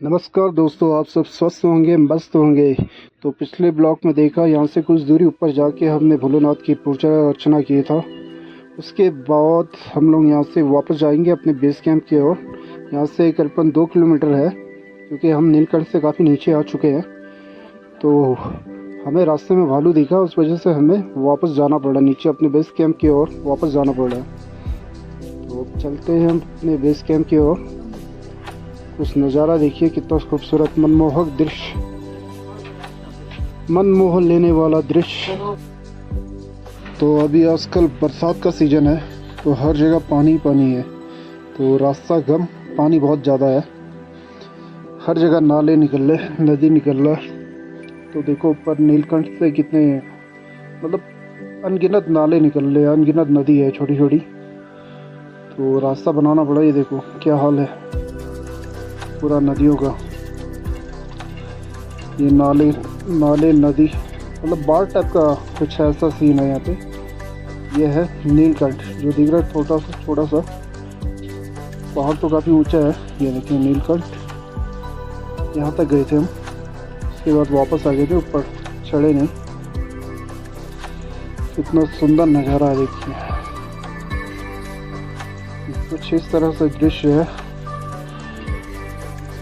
नमस्कार दोस्तों, आप सब स्वस्थ होंगे, मस्त होंगे। तो पिछले ब्लॉग में देखा, यहाँ से कुछ दूरी ऊपर जाके हमने भोलेनाथ की पूजा अर्चना की था। उसके बाद हम लोग यहाँ से वापस जाएंगे अपने बेस कैंप की ओर। यहाँ से करीबन 2 किलोमीटर है, क्योंकि हम नीलकंठ से काफ़ी नीचे आ चुके हैं। तो हमें रास्ते में भालू दिखा, उस वजह से हमें वापस जाना पड़ा, नीचे अपने बेस कैंप की ओर वापस जाना पड़ा। तो चलते हैं हम अपने बेस कैंप की ओर। कुछ नज़ारा देखिए, कितना खूबसूरत मनमोहक दृश्य, मन मोह लेने वाला दृश्य। तो अभी आजकल बरसात का सीज़न है, तो हर जगह पानी पानी है। तो रास्ता गम, पानी बहुत ज़्यादा है, हर जगह नाले निकल रहे, नदी निकल रहा है। तो देखो ऊपर नीलकंठ से कितने मतलब अनगिनत नाले निकल रहे, अनगिनत नदी है छोटी छोटी। तो रास्ता बनाना पड़ा। ये देखो क्या हाल है पूरा नदियों का। ये नाले नदी, मतलब बाढ़ टाइप का कुछ ऐसा सीन है यहाँ पे। ये है नीलकंठ जो दिख रहा है, छोटा सा पहाड़ तो काफ़ी ऊंचा है। ये देखिए नीलकंठ, यहाँ तक गए थे हम, उसके बाद वापस आ गए थे, ऊपर चढ़े नहीं। कितना सुंदर नज़ारा है देखिए, कुछ इस तरह से दृश्य है।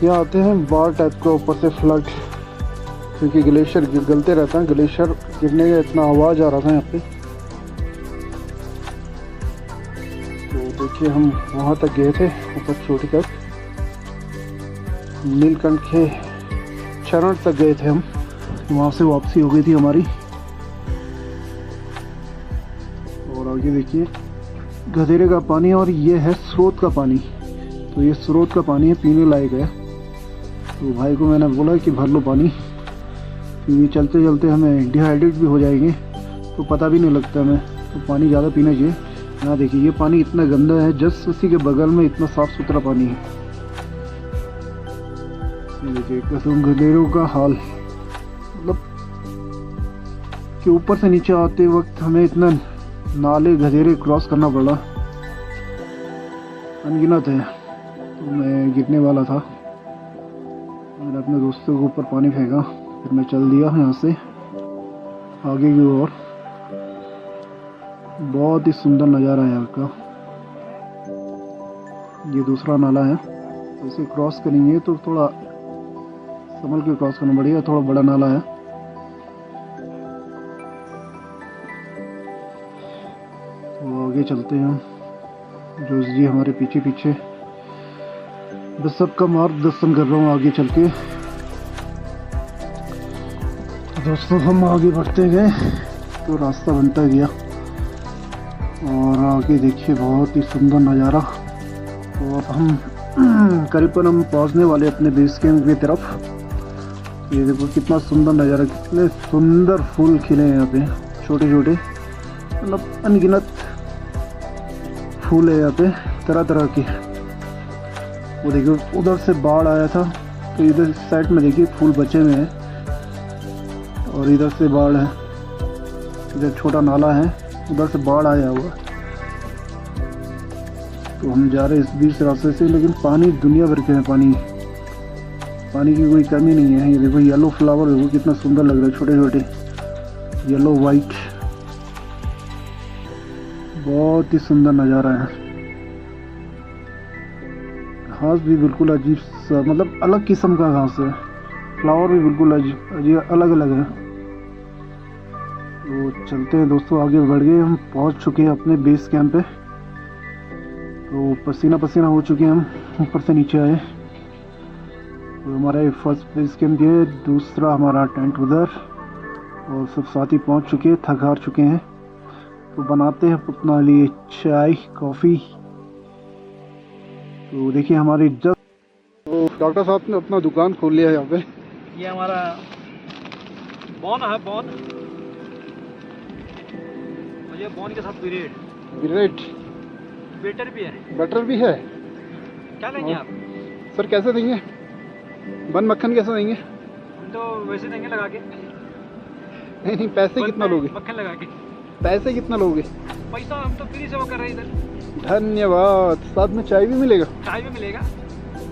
यहाँ आते हैं बाढ़ टाइप का, ऊपर से फ्लड, क्योंकि ग्लेशियर गलते रहता है। ग्लेशियर गिरने का इतना आवाज़ आ रहा था यहाँ पे। तो देखिए हम वहाँ तक गए थे, ऊपर चोटी तक, नीलकंठ के चरण तक गए थे हम। वहाँ से वापसी हो गई थी हमारी। और आगे देखिए गधेरे का पानी, और ये है स्रोत का पानी। तो ये स्रोत का पानी है, पीने लायक है। तो भाई को मैंने बोला कि भर लो पानी, क्योंकि चलते चलते हमें डिहाइड्रेट भी हो जाएंगे, तो पता भी नहीं लगता हमें। तो पानी ज़्यादा पीना चाहिए। यहाँ देखिए ये पानी इतना गंदा है, जस्ट उसी के बगल में इतना साफ़ सुथरा पानी है। ये देखिए कसम गधेरों का हाल, मतलब कि ऊपर से नीचे आते वक्त हमें इतना नाले गधेरे क्रॉस करना पड़ा, अनगिनत है। तो मैं गिरने वाला था, मैंने अपने दोस्तों के ऊपर पानी फेंका, फिर मैं चल दिया यहाँ से आगे की ओर। बहुत ही सुंदर नज़ारा है यहाँ का। ये दूसरा नाला है, तो इसे क्रॉस करेंगे तो थोड़ा संभल के क्रॉस करना पड़ेगा, थोड़ा बड़ा नाला है। तो आगे चलते हैं, जो जी हमारे पीछे पीछे, बस सबका मार्गदर्शन कर रहा हूँ आगे चल के। दोस्तों हम आगे बढ़ते गए तो रास्ता बनता गया, और आगे देखिए बहुत ही सुंदर नज़ारा। तो अब हम करीबन हम पहुँचने वाले अपने बेस कैंप की तरफ। ये देखो कितना सुंदर नज़ारा, कितने सुंदर फूल खिले हैं यहाँ पे, छोटे छोटे, मतलब अनगिनत फूल है यहाँ पे, तरह तरह के। वो देखिए उधर से बाढ़ आया था, तो इधर साइड में देखिए फूल बचे हुए हैं, और इधर से बाढ़ है, इधर छोटा नाला है, उधर से बाढ़ आया हुआ। तो हम जा रहे हैं इस बीच रास्ते से, लेकिन पानी दुनिया भर के है, पानी की कोई कमी नहीं है। ये देखो येलो फ्लावर देखो कितना सुंदर लग रहा है, छोटे छोटे येलो वाइट, बहुत ही सुंदर नज़ारा है। घास भी बिल्कुल अजीब सा, मतलब अलग किस्म का घास है, फ्लावर भी बिल्कुल अजीब अलग अलग है। तो चलते हैं दोस्तों, आगे बढ़ गए, हम पहुंच चुके हैं अपने बेस कैंप पे। तो पसीना पसीना हो चुके हैं हम, ऊपर से नीचे आए। तो हमारा ये फर्स्ट बेस कैंप है, दूसरा हमारा टेंट उधर, और सब साथी पहुंच चुके हैं, थक हार चुके हैं। तो बनाते हैं अपना लिए चाय कॉफ़ी। तो देखिए हमारे जस्ट, तो डॉक्टर साहब ने अपना दुकान खोल लिया है यहाँ पे। ये हमारा बॉन है, बॉन, और ये बॉन के साथ ब्रेड बेटर भी है, बटर भी है। क्या लेंगे आप? सर कैसे देंगे, बन मक्खन कैसे देंगे? हम तो वैसे देंगे लगा के। नहीं पैसे कितना लोगे? मक्खन लगा के। पैसे कितना लोगे? पैसा हम तो फ्री से वो कर रहे हैं इधर। धन्यवाद। साथ में चाय भी मिलेगा? चाय भी मिलेगा।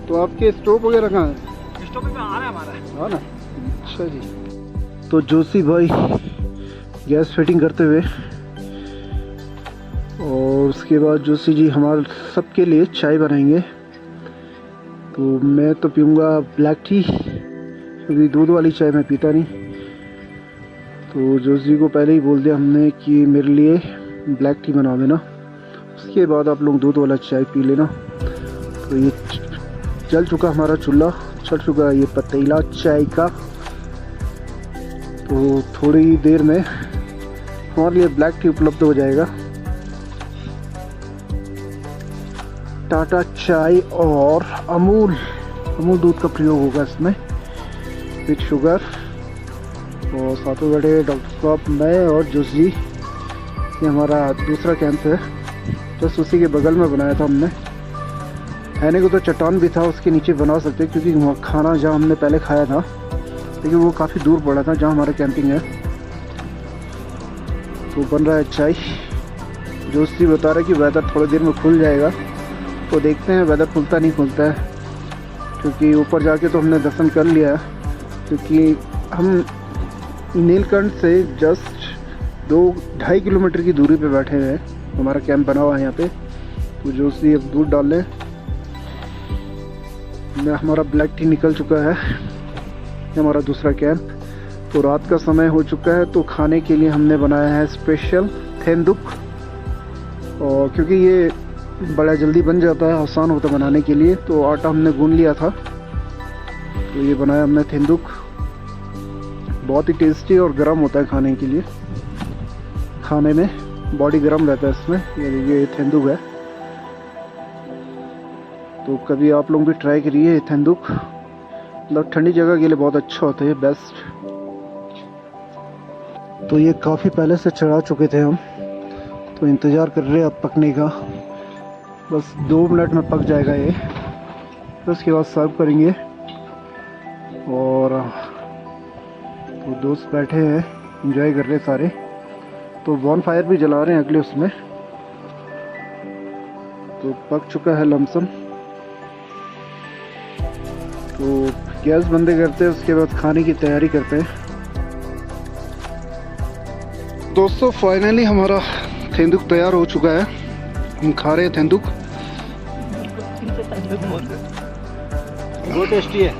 तो आपके स्टोव वगैरह कहाँ है? स्टॉपिंग में आ रहा है हमारा। हाँ ना, अच्छा जी। तो जोशी भाई गैस फिटिंग करते हुए, और उसके बाद जोशी जी हमारे सबके लिए चाय बनाएंगे। तो मैं तो पीऊँगा ब्लैक टी, क्योंकि दूध वाली चाय मैं पीता नहीं। तो जोशी को पहले ही बोल दिया हमने कि मेरे लिए ब्लैक टी बना देना, उसके बाद आप लोग दूध वाला चाय पी लेना। तो ये जल चुका हमारा चूल्हा, चल चुका ये पतीला चाय का। तो थोड़ी देर में हमारे लिए ब्लैक टी उपलब्ध हो जाएगा। टाटा चाय और अमूल दूध का प्रयोग होगा इसमें, विथ शुगर। और साथ में बैठे डॉक्टर साहब, मैं और जोशी। ये हमारा दूसरा कैंप है, बस उसी के बगल में बनाया था हमने। रहने को तो चट्टान भी था, उसके नीचे बना सकते, क्योंकि खाना जहाँ हमने पहले खाया था, लेकिन वो काफ़ी दूर पड़ा था जहाँ हमारा कैंपिंग है। तो बन रहा है चाय। जोशी बता रहा है कि वेदर थोड़ी देर में खुल जाएगा, तो देखते हैं वेदर खुलता नहीं खुलता है। क्योंकि ऊपर जाके तो हमने दर्शन कर लिया है, क्योंकि हम नीलकंठ से जस्ट 2-2.5 किलोमीटर की दूरी पे बैठे हुए हैं। हमारा कैंप बना हुआ है यहाँ पे। तो जोशी अब दूध डाल लें। हमारा ब्लैक टी निकल चुका है। ये हमारा दूसरा कैंप। तो रात का समय हो चुका है, तो खाने के लिए हमने बनाया है स्पेशल थेंदुक। और क्योंकि ये बड़ा जल्दी बन जाता है, आसान होता है बनाने के लिए, तो आटा हमने गूंद लिया था। तो ये बनाया हमने थेंदुक। बहुत ही टेस्टी और गर्म होता है खाने के लिए, खाने में बॉडी गर्म रहता है इसमें। ये देखिए थेंदुक है। तो कभी आप लोग भी ट्राई करिए थेंदुक, मतलब ठंडी जगह के लिए बहुत अच्छा होता है, बेस्ट। तो ये काफ़ी पहले से चढ़ा चुके थे हम, तो इंतज़ार कर रहे हैं अब पकने का। बस 2 मिनट में पक जाएगा ये, तो उसके बाद सर्व करेंगे। और तो दोस्त बैठे हैं, एंजॉय कर रहे हैं सारे। तो बॉन फायर भी जला रहे हैं अगले उसमें। तो पक चुका है लमसम। तो गैस बंद करते हैं, उसके बाद खाने की तैयारी करते हैं। दोस्तों फाइनली हमारा थेंदुक तैयार हो चुका है। हम खा रहे हैं थेंदुक। बहुत टेस्टी है,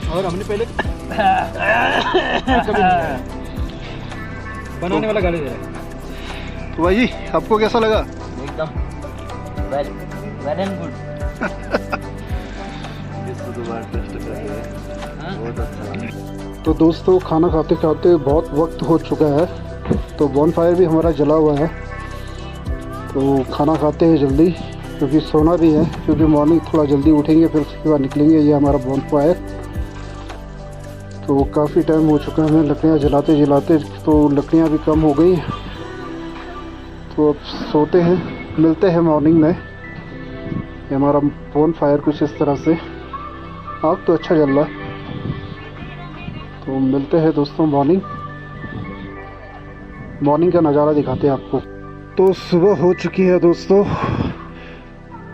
और हमने पहले कभी नहीं बनाने वाला गाड़ी है। तो भाई जी आपको कैसा लगा? एकदम वेल एंड गुड। इसको दोबारा टेस्ट करते हैं, बहुत अच्छा। तो दोस्तों खाना खाते खाते बहुत वक्त हो चुका है, तो बॉन फायर भी हमारा जला हुआ है। तो खाना खाते हैं जल्दी, क्योंकि सोना भी है, क्योंकि मॉर्निंग थोड़ा जल्दी उठेंगे, फिर उसके बाद निकलेंगे। ये हमारा बॉन फायर। तो काफ़ी टाइम हो चुका है हमें लकड़ियाँ जलाते जलाते, तो लकड़ियाँ भी कम हो गई। तो अब सोते हैं, मिलते हैं मॉर्निंग में। ये हमारा बॉन फायर कुछ इस तरह से, आग तो अच्छा जल रहा है। तो मिलते हैं दोस्तों मॉर्निंग का नज़ारा दिखाते हैं आपको। तो सुबह हो चुकी है दोस्तों।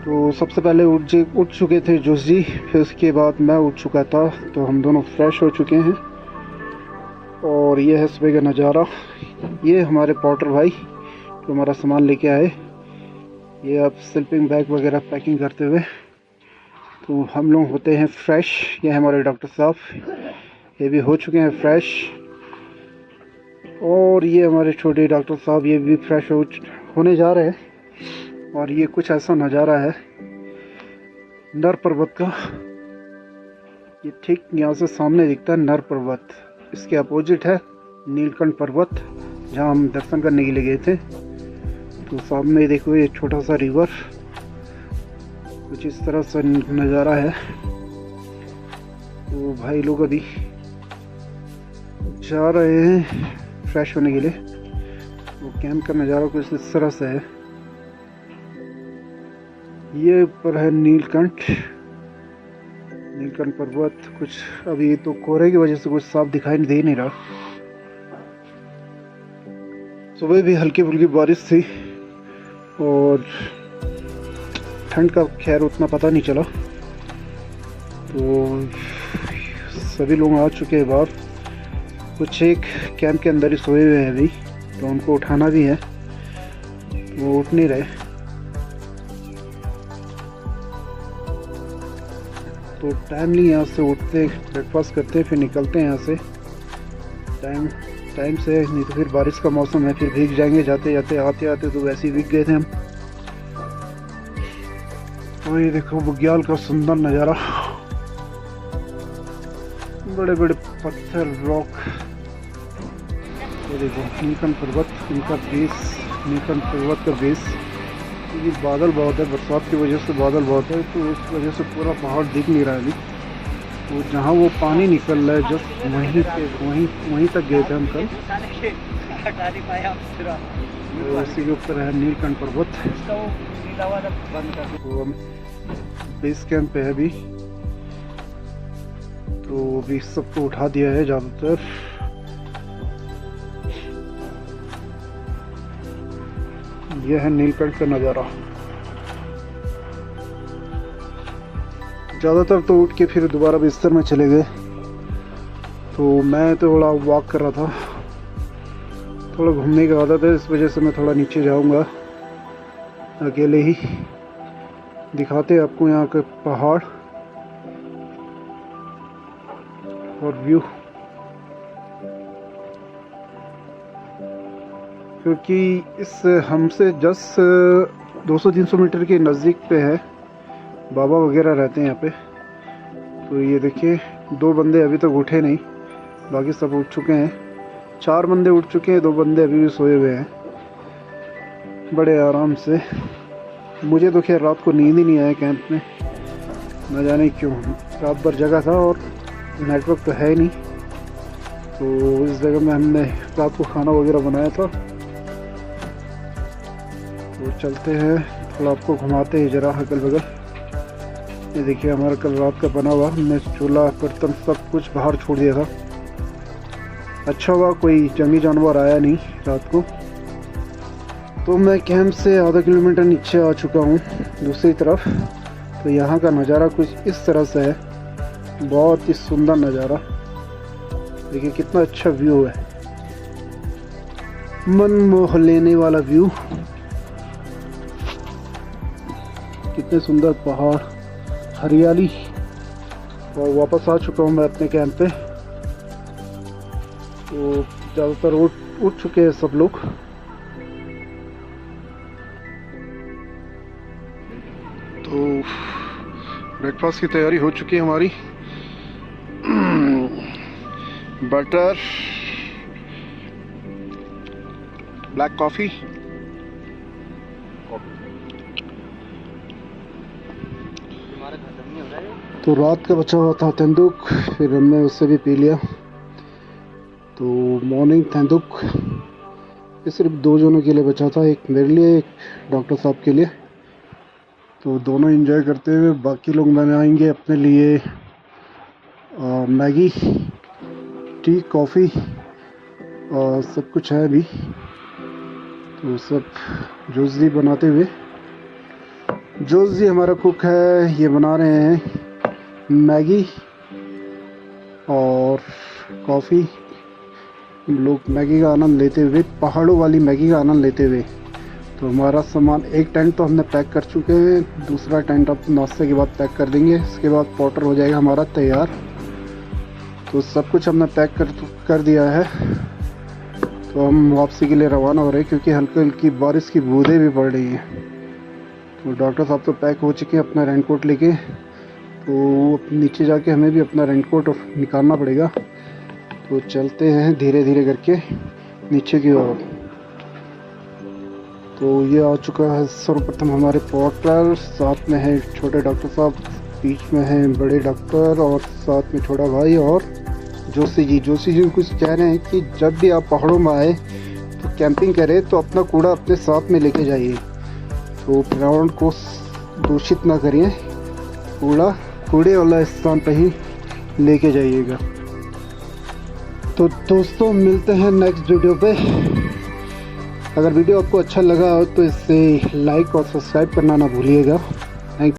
तो सबसे पहले उठ चुके थे जोशी, फिर उसके बाद मैं उठ चुका था। तो हम दोनों फ्रेश हो चुके हैं, और ये है सुबह का नज़ारा। ये हमारे पॉटर भाई जो हमारा सामान लेके आए, ये अब स्लीपिंग बैग वगैरह पैकिंग करते हुए। तो हम लोग होते हैं फ्रेश। ये हमारे डॉक्टर साहब, ये भी हो चुके हैं फ्रेश। और ये हमारे छोटे डॉक्टर साहब, ये भी फ्रेश होने जा रहे हैं। और ये कुछ ऐसा नज़ारा है नर पर्वत का। ये ठीक यहाँ से सामने दिखता है नर पर्वत। इसके अपोजिट है नीलकंठ पर्वत, जहाँ हम दर्शन करने के लिए गए थे। तो सामने देखो ये छोटा सा रिवर, कुछ इस तरह से नज़ारा है। तो भाई लोग अभी जा रहे हैं फ्रेश होने के लिए। तो कैंप का नज़ारा कुछ इस तरह से है। ये ऊपर है नीलकंठ पर्वत। कुछ अभी तो कोहरे की वजह से कुछ साफ दिखाई दे नहीं रहा। सुबह भी हल्की फुल्की बारिश थी, और ठंड का खैर उतना पता नहीं चला। तो सभी लोग आ चुके हैं बाहर। कुछ एक कैंप के अंदर ही सोए हुए हैं अभी, तो उनको उठाना भी है, वो उठ नहीं रहे। तो टाइमली यहाँ से उठते, ब्रेकफास्ट करते, फिर निकलते हैं यहाँ से टाइम से, नहीं तो फिर बारिश का मौसम है, फिर भीग जाएंगे जाते जाते। आते आते तो वैसे ही भीग गए थे हम। और ये देखो बुग्याल का सुंदर नज़ारा, बड़े बड़े पत्थर, रॉक। ये देखो नीलकंठ पर्वत, इनका बेस, नीलकंठ पर्वत का बेस। क्योंकि बादल बहुत है, बरसात की वजह से बादल बहुत है, तो इस वजह से पूरा पहाड़ दिख नहीं रहा है अभी। तो जहाँ वो पानी निकल रहा है जस्ट वहीं तक गए थे हम कल। तो इसी के ऊपर है नीलकंठ पर्वत। तो हम बेस कैंप पे है अभी, तो अभी सबको उठा दिया है ज़्यादातर। यह है नीलकंठ का नज़ारा। ज़्यादातर तो उठ के फिर दोबारा बिस्तर में चले गए। तो मैं तो थोड़ा वॉक कर रहा था, थोड़ा घूमने की आदत है, इस वजह से मैं थोड़ा नीचे जाऊंगा अकेले ही। दिखाते आपको यहाँ के पहाड़ और व्यू, क्योंकि इस हमसे जस्ट 200-300 मीटर के नज़दीक पे है, बाबा वगैरह रहते हैं यहाँ पे। तो ये देखिए 2 बंदे अभी तक उठे नहीं, बाकी सब उठ चुके हैं। 4 बंदे उठ चुके हैं, 2 बंदे अभी भी सोए हुए हैं बड़े आराम से। मुझे तो खैर रात को नींद ही नहीं आया कैंप में, न जाने क्यों। रात भर जगह था और नेटवर्क तो है नहीं, तो इस जगह में हमने रात को खाना वगैरह बनाया था। तो चलते हैं, थोड़ा आपको घुमाते हैं ज़रा अगल बगल। ये देखिए हमारा कल रात का बना हुआ, हमने चूल्हा बर्तन सब कुछ बाहर छोड़ दिया था। अच्छा हुआ कोई जंगली जानवर आया नहीं रात को। तो मैं कैंप से आधा किलोमीटर नीचे आ चुका हूँ दूसरी तरफ। तो यहाँ का नज़ारा कुछ इस तरह से है, बहुत ही सुंदर नज़ारा। देखिए कितना अच्छा व्यू है, मन मोह लेने वाला व्यू। कितने सुंदर पहाड़, हरियाली। और वापस आ चुका हूँ मैं अपने कैंप पे। तो ज़्यादातर उठ चुके हैं सब लोग। तो ब्रेकफास्ट की तैयारी हो चुकी है हमारी। बटर, ब्लैक कॉफ़ी, तो रात का बचा हुआ था तेंदुक, फिर हमने उससे भी पी लिया। तो मॉर्निंग तेंदुक ये सिर्फ 2 जनों के लिए बचा था, एक मेरे लिए, एक डॉक्टर साहब के लिए। तो दोनों एंजॉय करते हुए बाकी लोग बनाएंगे अपने लिए मैगी, टी, कॉफ़ी और सब कुछ है अभी। तो सब जोशी बनाते हुए, जोशी हमारा कुक है, ये बना रहे हैं मैगी और कॉफ़ी। लोग मैगी का आनंद लेते हुए, पहाड़ों वाली मैगी का आनंद लेते हुए। तो हमारा सामान, एक टेंट तो हमने पैक कर चुके हैं, दूसरा टेंट अब नाश्ते के बाद पैक कर देंगे। इसके बाद पॉटर हो जाएगा हमारा तैयार। तो सब कुछ हमने पैक कर दिया है। तो हम वापसी के लिए रवाना हो रहे हैं, क्योंकि हल्की हल्की बारिश की बूंदें भी पड़ रही हैं। तो डॉक्टर साहब तो पैक हो चुके हैं अपना रेनकोट लेके। तो नीचे जाके हमें भी अपना रेनकोट निकालना पड़ेगा। तो चलते हैं धीरे धीरे करके नीचे की ओर। तो ये आ चुका है सर्वप्रथम हमारे पॉटर, साथ में है छोटे डॉक्टर साहब, बीच में है बड़े डॉक्टर और साथ में छोटा भाई और जोशी जी। जोशी जी कुछ कह रहे हैं कि जब भी आप पहाड़ों में आए तो कैंपिंग करें तो अपना कूड़ा अपने साथ में लेके जाइए। तो ग्राउंड को दूषित ना करिए, कूड़े वाला स्थान पर ही लेके जाइएगा। तो दोस्तों मिलते हैं नेक्स्ट वीडियो पे। अगर वीडियो आपको अच्छा लगा हो तो इसे लाइक और सब्सक्राइब करना ना भूलिएगा।